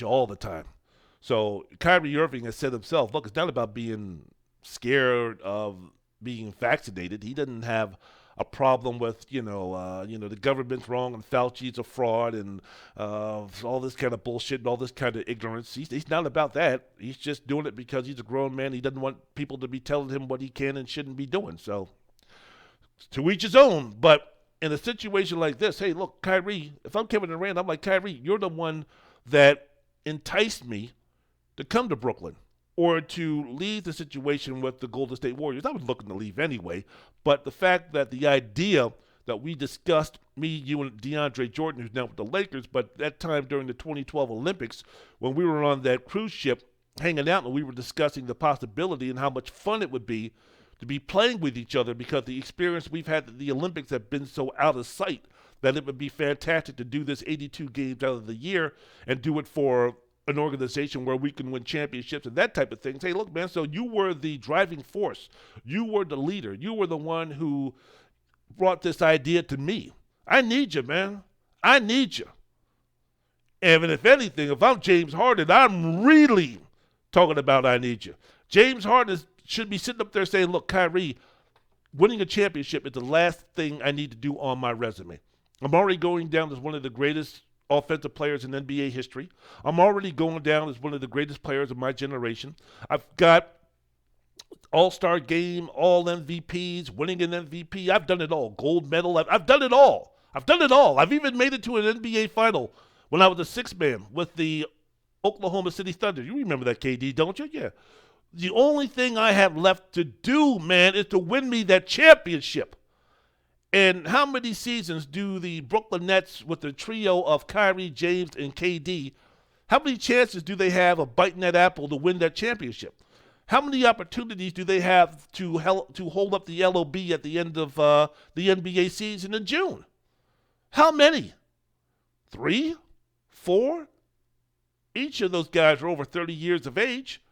all the time. So Kyrie Irving has said himself, look, it's not about being scared of being vaccinated. He doesn't have a problem with, the government's wrong and Fauci's a fraud and all this kind of bullshit and all this kind of ignorance. He's not about that. He's just doing it because he's a grown man. He doesn't want people to be telling him what he can and shouldn't be doing. So to each his own. But in a situation like this, hey, look, Kyrie, if I'm Kevin Durant, I'm like, Kyrie, you're the one that enticed me to come to Brooklyn or to leave the situation with the Golden State Warriors. I was looking to leave anyway, but the fact that the idea that we discussed, me, you, and DeAndre Jordan, who's now with the Lakers, but that time during the 2012 Olympics, when we were on that cruise ship hanging out and we were discussing the possibility and how much fun it would be to be playing with each other because the experience we've had at the Olympics have been so out of sight that it would be fantastic to do this 82 games out of the year and do it for an organization where we can win championships and that type of thing. Say, look, man, so you were the driving force. You were the leader. You were the one who brought this idea to me. I need you, man. I need you. And if anything, if I'm James Harden, I'm really talking about I need you. James Harden should be sitting up there saying, look, Kyrie, winning a championship is the last thing I need to do on my resume. I'm already going down as one of the greatest offensive players in NBA history. I'm already going down as one of the greatest players of my generation. I've got all-star game, all MVPs, winning an MVP. I've done it all. Gold medal. I've done it all. I've done it all. I've even made it to an NBA final when I was a sixth man with the Oklahoma City Thunder. You remember that, KD, don't you? Yeah. The only thing I have left to do, man, is to win me that championship. And how many seasons do the Brooklyn Nets with the trio of Kyrie, James, and KD, how many chances do they have of biting that apple to win that championship? How many opportunities do they have to hold up the LOB at the end of the NBA season in June? How many? 3? 4? Each of those guys are over 30 years of age.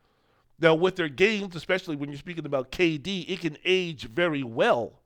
Now, with their games, especially when you're speaking about KD, it can age very well.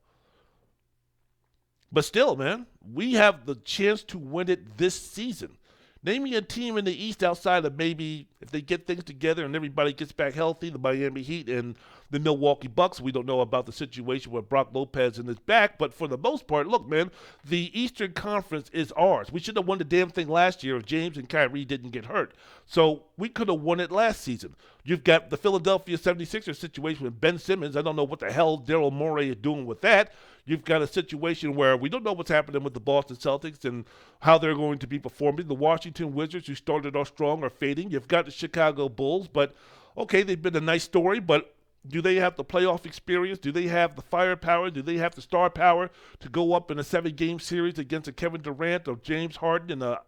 But still, man, we have the chance to win it this season. Name me a team in the East outside of maybe if they get things together and everybody gets back healthy, the Miami Heat and the Milwaukee Bucks. We don't know about the situation with Brock Lopez in his back, but for the most part, look, man, the Eastern Conference is ours. We should have won the damn thing last year if James and Kyrie didn't get hurt. So we could have won it last season. You've got the Philadelphia 76ers situation with Ben Simmons. I don't know what the hell Daryl Morey is doing with that. You've got a situation where we don't know what's happening with the Boston Celtics and how they're going to be performing. The Washington Wizards, who started off strong, are fading. You've got the Chicago Bulls, but, okay, they've been a nice story, but do they have the playoff experience? Do they have the firepower? Do they have the star power to go up in a 7-game series against a Kevin Durant or James Harden and a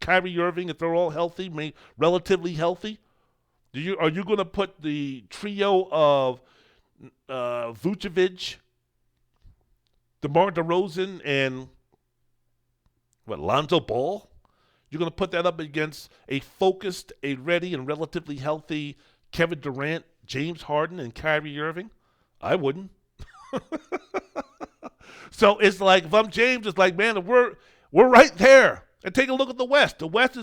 Kyrie Irving if they're all healthy, relatively healthy? Are you going to put the trio of Vucevic, DeMar DeRozan, and Lonzo Ball? You're going to put that up against a focused, a ready, and relatively healthy Kevin Durant, James Harden, and Kyrie Irving? I wouldn't. So it's like, if I'm James, it's like, man, we're right there. And take a look at the West. The West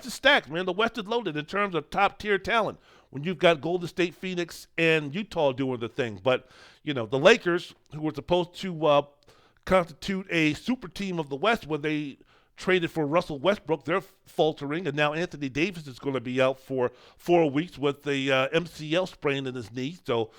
is stacked, man. The West is loaded in terms of top-tier talent when you've got Golden State, Phoenix, and Utah doing the thing. But, the Lakers, who were supposed to constitute a super team of the West when they traded for Russell Westbrook, they're faltering, and now Anthony Davis is going to be out for 4 weeks with the MCL sprain in his knee. So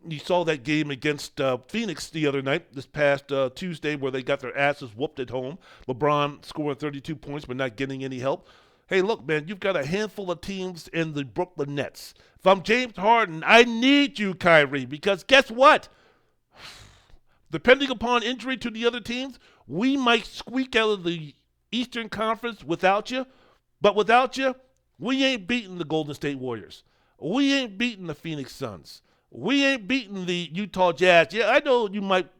you saw that game against Phoenix the other night, this past Tuesday, where they got their asses whooped at home. LeBron scoring 32 points but not getting any help. Hey, look, man, you've got a handful of teams in the Brooklyn Nets. If I'm James Harden, I need you, Kyrie, because guess what? Depending upon injury to the other teams, we might squeak out of the Eastern Conference without you, but without you, we ain't beating the Golden State Warriors. We ain't beating the Phoenix Suns. We ain't beating the Utah Jazz. Yeah, I know you might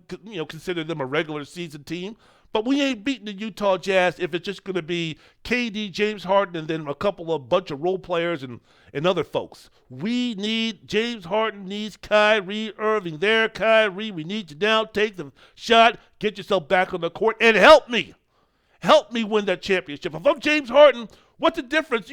consider them a regular season team, But we ain't beating the Utah Jazz if it's just going to be KD, James Harden, and then a bunch of role players and other folks. James Harden needs Kyrie Irving. There, Kyrie, we need you now. Take the shot, get yourself back on the court, and help me. Help me win that championship. If I'm James Harden, what's the difference?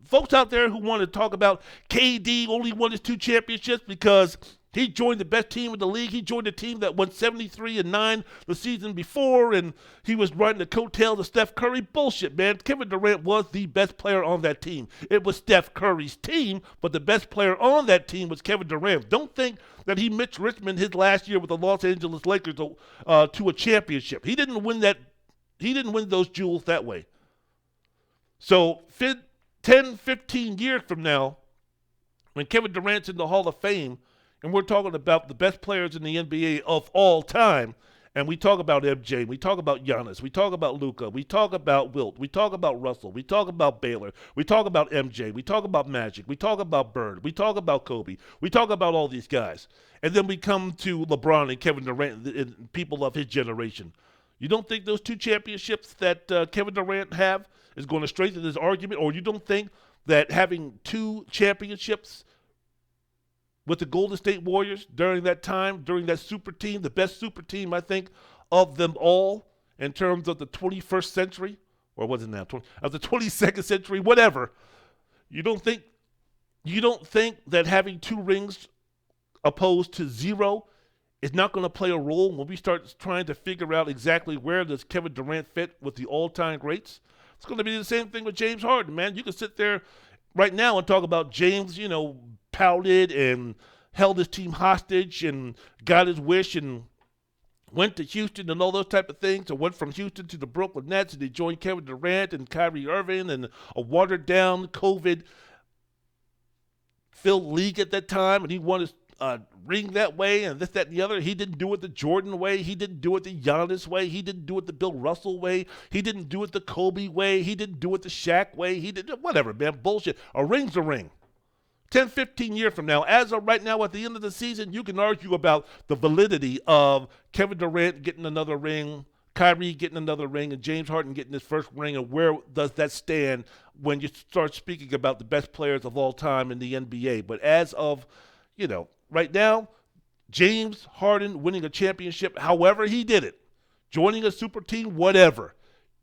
Folks out there who want to talk about KD only won his 2 championships because he joined the best team in the league. He joined a team that won 73-9 the season before, and he was riding the coattails of Steph Curry. Bullshit, man. Kevin Durant was the best player on that team. It was Steph Curry's team, but the best player on that team was Kevin Durant. Don't think that he Mitch Richmond his last year with the Los Angeles Lakers to a championship. He didn't win those jewels that way. So 10, 15 years from now, when Kevin Durant's in the Hall of Fame, and we're talking about the best players in the NBA of all time, and we talk about MJ, we talk about Giannis, we talk about Luka, we talk about Wilt, we talk about Russell, we talk about Baylor, we talk about MJ, we talk about Magic, we talk about Bird, we talk about Kobe, we talk about all these guys. And then we come to LeBron and Kevin Durant and people of his generation. You don't think those 2 championships that Kevin Durant have is going to strengthen his argument? Or you don't think that having 2 championships with the Golden State Warriors during that time, during that super team, the best super team, I think, of them all in terms of the 21st century, or was it now, of the 22nd century, whatever, you don't think that having 2 rings opposed to 0 is not going to play a role when we start trying to figure out exactly where does Kevin Durant fit with the all-time greats? It's going to be the same thing with James Harden, man. You can sit there right now and talk about James, pouted and held his team hostage and got his wish and went to Houston and all those type of things, and went from Houston to the Brooklyn Nets, and he joined Kevin Durant and Kyrie Irving and a watered-down COVID-filled league at that time, and he won his ring that way and this, that, and the other. He didn't do it the Jordan way. He didn't do it the Giannis way. He didn't do it the Bill Russell way. He didn't do it the Kobe way. He didn't do it the Shaq way. He did whatever, man. Bullshit. A ring's a ring. 10, 15 years from now, as of right now, at the end of the season, you can argue about the validity of Kevin Durant getting another ring, Kyrie getting another ring, and James Harden getting his first ring, and where does that stand when you start speaking about the best players of all time in the NBA. But as of, right now, James Harden winning a championship, however he did it, joining a super team, whatever.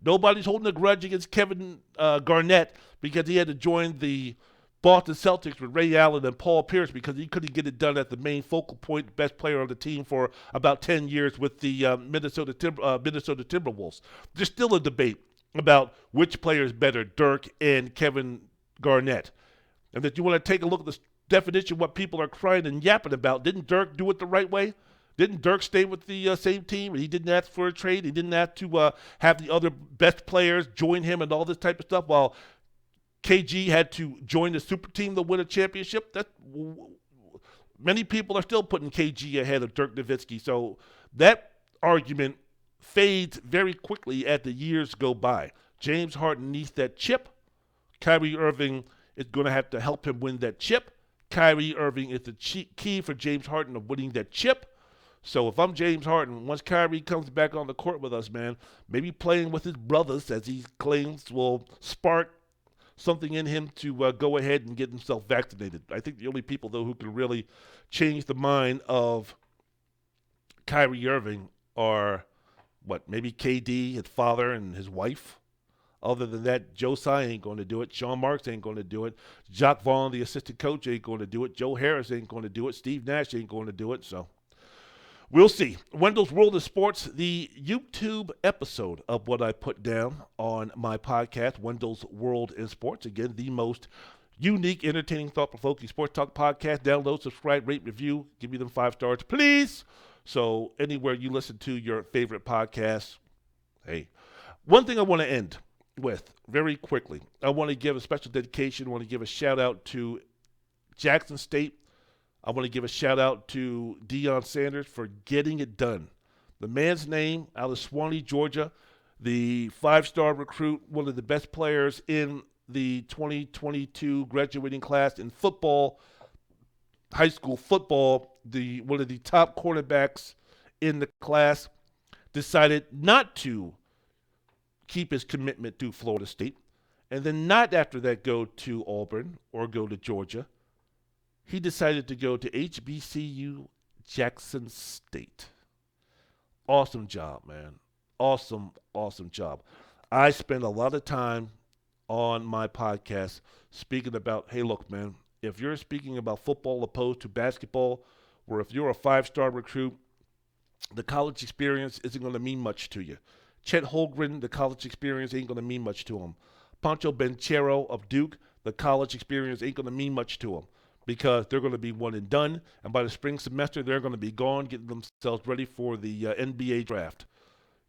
Nobody's holding a grudge against Kevin Garnett because he had to join the Boston Celtics with Ray Allen and Paul Pierce because he couldn't get it done at the main focal point, best player on the team for about 10 years with the Minnesota Timberwolves. There's still a debate about which player is better, Dirk and Kevin Garnett. And that you want to take a look at the definition of what people are crying and yapping about. Didn't Dirk do it the right way? Didn't Dirk stay with the same team? And he didn't ask for a trade. He didn't have to have the other best players join him and all this type of stuff, while KG had to join the super team to win a championship. Many people are still putting KG ahead of Dirk Nowitzki. So that argument fades very quickly as the years go by. James Harden needs that chip. Kyrie Irving is going to have to help him win that chip. Kyrie Irving is the key for James Harden of winning that chip. So if I'm James Harden, once Kyrie comes back on the court with us, man, maybe playing with his brothers, as he claims, will spark something in him to go ahead and get himself vaccinated. I think the only people, though, who can really change the mind of Kyrie Irving are, maybe KD, his father, and his wife. Other than that, Joe Tsai ain't going to do it. Sean Marks ain't going to do it. Jacques Vaughn, the assistant coach, ain't going to do it. Joe Harris ain't going to do it. Steve Nash ain't going to do it. So we'll see. Wendell's World of Sports, the YouTube episode of what I put down on my podcast, Wendell's World in Sports. Again, the most unique, entertaining, thought-provoking sports talk podcast. Download, subscribe, rate, review. Give me them 5 stars, please. So anywhere you listen to your favorite podcasts, hey. One thing I want to end with very quickly. I want to give a special dedication. I want to give a shout-out to Jackson State. I want to give a shout-out to Deion Sanders for getting it done. The man's name, out of Swanee, Georgia, the 5-star recruit, one of the best players in the 2022 graduating class in football, high school football, one of the top quarterbacks in the class, decided not to keep his commitment to Florida State, and then not after that go to Auburn or go to Georgia. He decided to go to HBCU Jackson State. Awesome job, man. Awesome job. I spend a lot of time on my podcast speaking about, hey, look, man, if you're speaking about football opposed to basketball, or if you're a 5-star recruit, the college experience isn't going to mean much to you. Chet Holmgren, the college experience ain't going to mean much to him. Pancho Banchero of Duke, the college experience ain't going to mean much to him because they're going to be one and done, and by the spring semester, they're going to be gone, getting themselves ready for the NBA draft,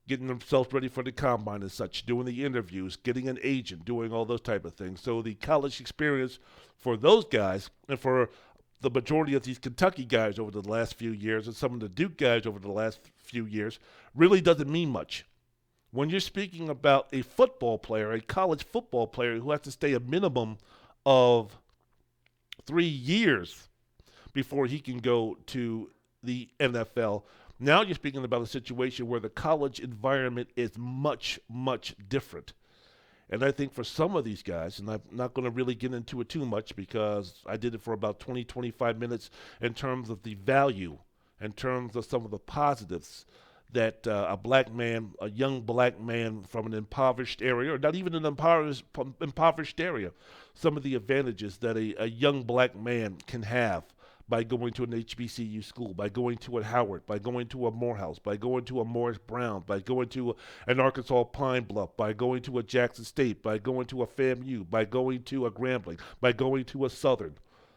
getting themselves ready for the combine and such, doing the interviews, getting an agent, doing all those type of things. So the college experience for those guys and for the majority of these Kentucky guys over the last few years and some of the Duke guys over the last few years really doesn't mean much. When you're speaking about a football player, a college football player who has to stay a minimum of 3 years before he can go to the NFL, now you're speaking about a situation where the college environment is much, much different. And I think for some of these guys, and I'm not going to really get into it too much because I did it for about 20, 25 minutes in terms of the value, in terms of some of the positives that a young black man from an impoverished area, or not even an impoverished area, some of the advantages that a young black man can have by going to an HBCU school, by going to a Howard, by going to a Morehouse, by going to a Morris Brown, by going to an Arkansas Pine Bluff, by going to a Jackson State, by going to a FAMU, by going to a Grambling, by going to a Southern,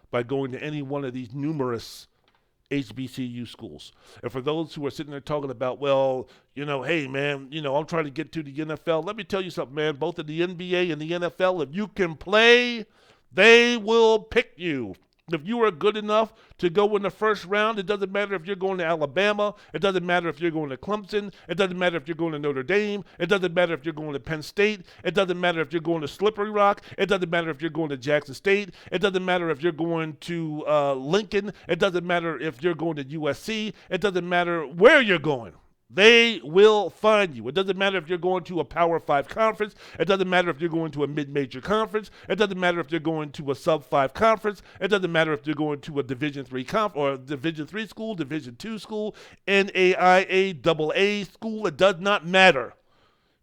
by going to any one of these numerous HBCU schools. And for those who are sitting there talking about, well, hey, man, I'm trying to get to the NFL. Let me tell you something, man. Both in the NBA and the NFL, if you can play, they will pick you. If you are good enough to go in the first round, it doesn't matter if you're going to Alabama. It doesn't matter if you're going to Clemson. It doesn't matter if you're going to Notre Dame. It doesn't matter if you're going to Penn State. It doesn't matter if you're going to Slippery Rock. It doesn't matter if you're going to Jackson State. It doesn't matter if you're going to Lincoln. It doesn't matter if you're going to USC. It doesn't matter where you're going. They will find you. It doesn't matter if you're going to a Power 5 conference. It doesn't matter if you're going to a mid-major conference. It doesn't matter if you're going to a sub-5 conference. It doesn't matter if you're going to a Division 3 or Division 3 school, Division 2 school, NAIA, AA school. It does not matter.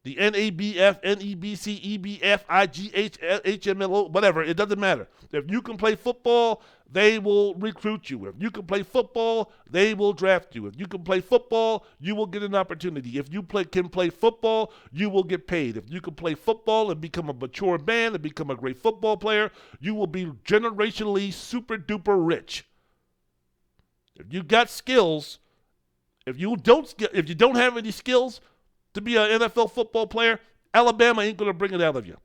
The NABF, NEBC, EBF, IGH, HMLO, whatever, it doesn't matter. If you can play football, they will recruit you. If you can play football, they will draft you. If you can play football, you will get an opportunity. If you can play football, you will get paid. If you can play football and become a mature man and become a great football player, you will be generationally super duper rich. If you got skills, if you don't have any skills to be an NFL football player, Alabama ain't going to bring it out of you.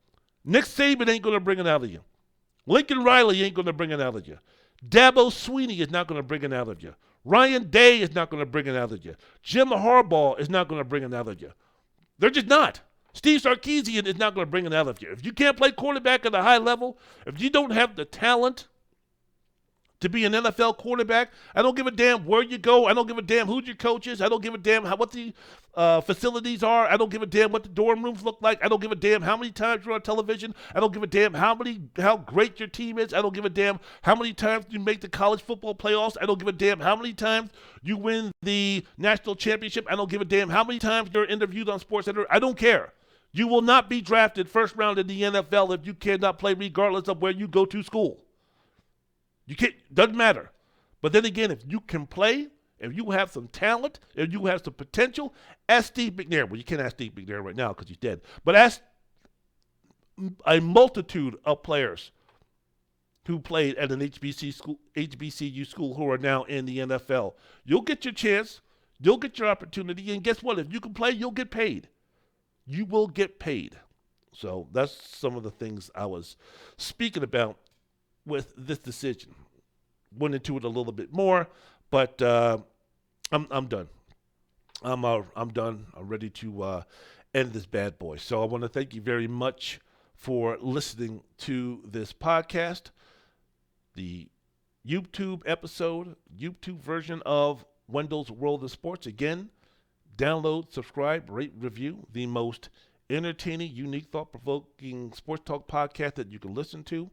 Nick Saban ain't going to bring it out of you. Lincoln Riley ain't going to bring it out of you. Dabo Swinney is not going to bring it out of you. Ryan Day is not going to bring it out of you. Jim Harbaugh is not going to bring it out of you. They're just not. Steve Sarkisian is not going to bring it out of you. If you can't play quarterback at a high level, if you don't have the talent to be an NFL quarterback, I don't give a damn where you go. I don't give a damn who your coach is. I don't give a damn what the facilities are. I don't give a damn what the dorm rooms look like. I don't give a damn how many times you're on television. I don't give a damn how great your team is. I don't give a damn how many times you make the college football playoffs. I don't give a damn how many times you win the national championship. I don't give a damn how many times you're interviewed on SportsCenter. I don't care. You will not be drafted first round in the NFL if you cannot play regardless of where you go to school. You can't, doesn't matter. But then again, if you can play, if you have some talent, if you have some potential, ask Steve McNair. Well, you can't ask Steve McNair right now because he's dead. But ask a multitude of players who played at an HBCU school who are now in the NFL. You'll get your chance. You'll get your opportunity. And guess what? If you can play, you'll get paid. You will get paid. So that's some of the things I was speaking about with this decision. Went into it a little bit more, but I'm done. I'm done. I'm ready to end this bad boy. So I want to thank you very much for listening to this podcast. The YouTube version of Wendell's World of Sports. Again, download, subscribe, rate, review the most entertaining, unique, thought-provoking sports talk podcast that you can listen to.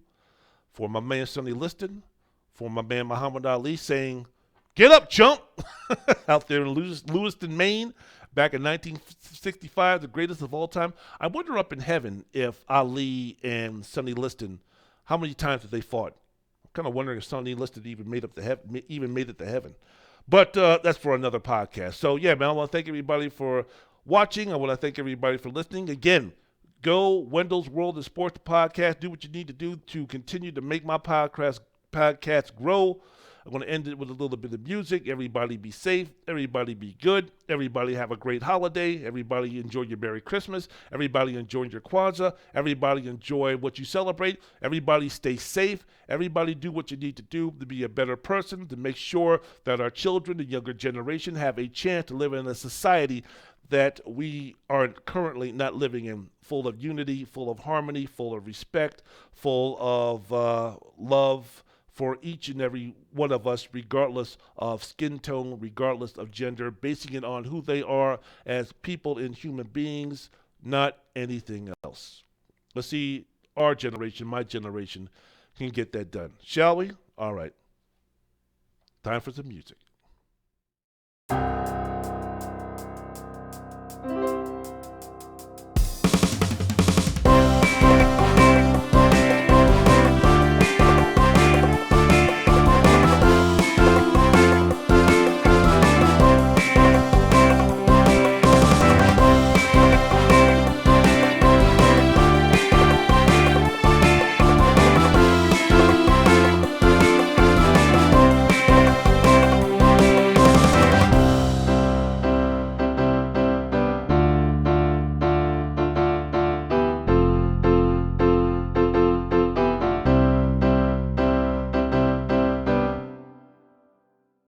For my man Sonny Liston, for my man Muhammad Ali saying, "Get up, chump!" out there in Lewiston, Maine, back in 1965, the greatest of all time. I wonder up in heaven if Ali and Sonny Liston, how many times have they fought? I'm kind of wondering if Sonny Liston even made it to heaven. But that's for another podcast. So, yeah, man, I want to thank everybody for watching. I want to thank everybody for listening. Again, go Wendell's World of Sports podcast. Do what you need to do to continue to make my podcast grow. I'm going to end it with a little bit of music. Everybody be safe. Everybody be good. Everybody have a great holiday. Everybody enjoy your Merry Christmas. Everybody enjoy your Kwanzaa. Everybody enjoy what you celebrate. Everybody stay safe. Everybody do what you need to do to be a better person, to make sure that our children, the younger generation, have a chance to live in a society that we are currently not living in, full of unity, full of harmony, full of respect, full of love for each and every one of us, regardless of skin tone, regardless of gender, basing it on who they are as people and human beings, not anything else. Let's see our generation, my generation, can get that done. Shall we? All right. Time for some music.